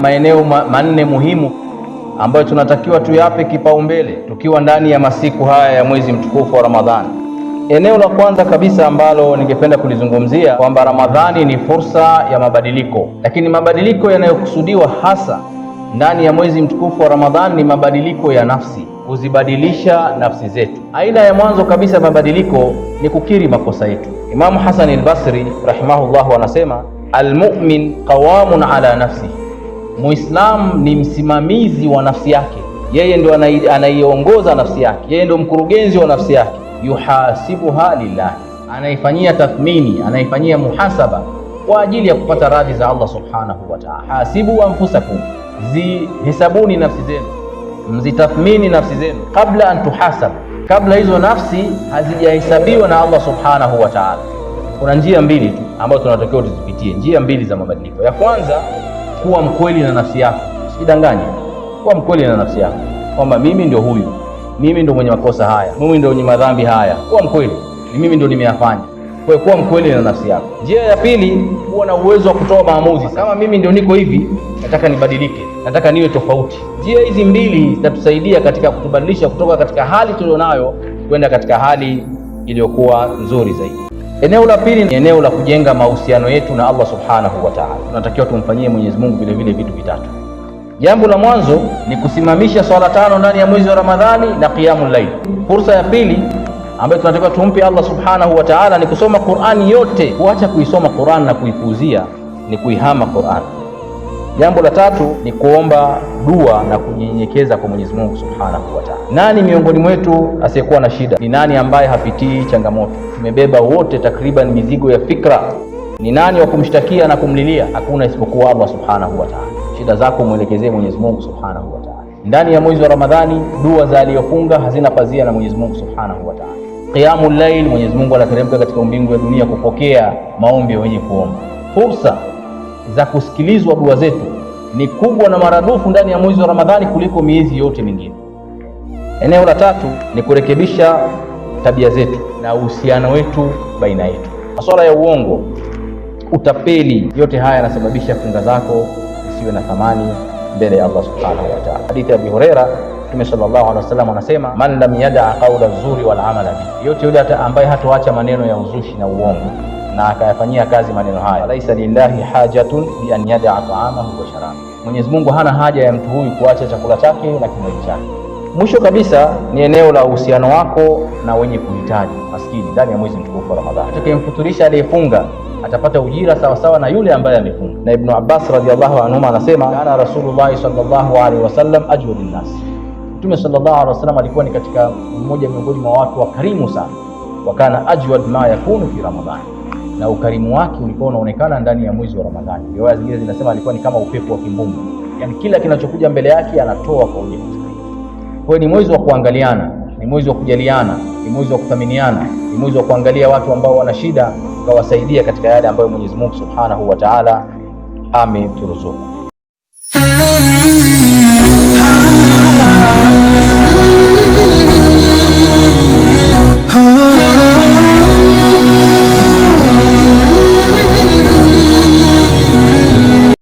maeneo manne muhimu ambayo tunatakiwa tuyape kipaumbele tukiwa ndani ya masiku haya ya mwezi mtukufu wa Ramadhani. Eneo la kwanza kabisa ambalo ningependa kulizungumzia kwamba Ramadhani ni fursa ya mabadiliko, lakini mabadiliko yanayokusudiwa hasa ndani ya mwezi mtukufu wa Ramadhani ni mabadiliko ya nafsi, kuzibadilisha nafsi zetu. Aina ya mwanzo kabisa mabadiliko ni kukiri makosa yetu. Imamu Hasan al-Basri rahimahullah anasema, almu'min qawamun ala nafsi, Muislam ni msimamizi wa nafsi yake, yeye ndo anaiongoza nafsi yake, yeye ndo mkurugenzi wa nafsi yake. Yuhasibuha lillah, anaifanyia tathmini, anaifanyia muhasaba kwa ajili ya kupata radhi za Allah subhanahu wa ta'ala. Hasibu anfusakum, zihesabuni nafsi zenu, mzitathmini nafsi zenu kabla an tuhasab, kabla hizo nafsi hazijahesabiwa na Allah subhanahu wa ta'ala. Kuna njia mbili tu ambazo tunatakiwa tuzipitie, njia mbili za mabadiliko. Ya kwanza, kuwa mkweli na nafsi yako, usidanganye. Kuwa mkweli na nafsi yako kwamba mimi ndio huyu, mimi ndio mwenye makosa haya, mimi ndio mwenye madhambi haya. Kuwa mkweli, ni mimi ndio nimeyafanya. Kwa kuwa mkweli na nafsi yako. Njia ya pili, kuwa na uwezo wa kutoa maamuzi. Kama mimi ndio niko hivi, nataka nibadilike, nataka niwe tofauti. Njia hizi mbili zitatusaidia katika kutubadilisha kutoka katika hali tulionayo kwenda katika hali iliyokuwa nzuri zaidi. Eneo la pili ni eneo la kujenga mahusiano yetu na Allah subhanahu wa ta'ala. Tunatakiwa tumfanyie Mwenyezi Mungu vile vile vitu vitatu. Jambo la mwanzo ni kusimamisha swala 5 ndani ya mwezi wa Ramadhani na qiyamul layl. Fursa ya pili ambayo tunatakiwa tumpe Allah subhanahu wa ta'ala ni kusoma Qur'ani yote. Kuacha kuisoma Qur'an na kuipuuzia ni kuihama Qur'an. Jambo la tatu ni kuomba dua na kunyenyekeza kwa Mwenyezi Mungu subhanahu wa ta'ala. Nani miongoni mwetu asiyekuwa na shida? Ni nani ambaye hapitii changamoto? Tumebeba wote takriban mizigo ya fikra. Ni nani wa kumshtakia na kumlilia? Hakuna isipokuwa Allah subhanahu wa ta'ala. Shida zako mwelekezee Mwenyezi Mungu subhanahu wa ta'ala. Ndani ya mwezi wa Ramadhani, dua za aliyofunga hazina pazia na Mwenyezi Mungu subhanahu wa ta'ala. Qiyamul layl, Mwenyezi Mungu anateremka katika mbingu ya dunia kupokea maombi ya wenye kuomba. Fursa za kusikilizwa dua zetu ni kubwa na maradufu ndani ya mwezi wa Ramadhani kuliko miezi yote mingine. Eneo la tatu ni kurekebisha tabia zetu na uhusiano wetu baina yetu. Masuala ya uongo, utapeli, yote haya yanasababisha funga zako isiwe na thamani mbele ya Allah subhanahu wa ta'ala. Hadithi ya Abi Huraira, Mtume sallallahu alaihi wasallam anasema, man lam yada'a qawla zuri wal amala bihi, yote yule ambaye hatoacha maneno ya uzushi na uongo na akayafanyia kazi maneno haya, laisa lillahi hajatun bi an yada'a ta'amahu wa sharabahu, Mwenyezi Mungu hana haja ya mtu huyu kuacha chakula chake na kinywaji chake. Mwisho kabisa ni eneo la uhusiano wako na wenye kuhitaji, maskini, ndani ya mwezi mtukufu wa Ramadhani. Atakayemfuturisha aliyefunga atapata ujira sawa sawa na yule ambaye amefunga. Na Ibn Abbas radhiallahu anhu anasema, kana Rasulullah sallallahu alaihi wasallam ajwadun nas, Mtume sallallahu alaihi wasallam alikuwa ni katika mmoja miongoni mwa watu wakarimu sana. Wakana ajwad ma yakunu fi Ramadhani, na ukarimu wake ulikuwa unaonekana ndani ya mwezi wa Ramadhani. Riwaya zingine zinasema alikuwa ni kama upepo wa kimbunga, yani kila kinachokuja mbele yake anatoa kwa ujira. Kwa ni mwezi wa kuangaliana, ni mwezi wa kujaliana, ni mwezi wa kuthaminiana, ni mwezi wa kuangalia watu ambao wana shida ukawasaidia katika yale ambayo Mwenyezi Mungu subhanahu wa ta'ala ameturuzuku.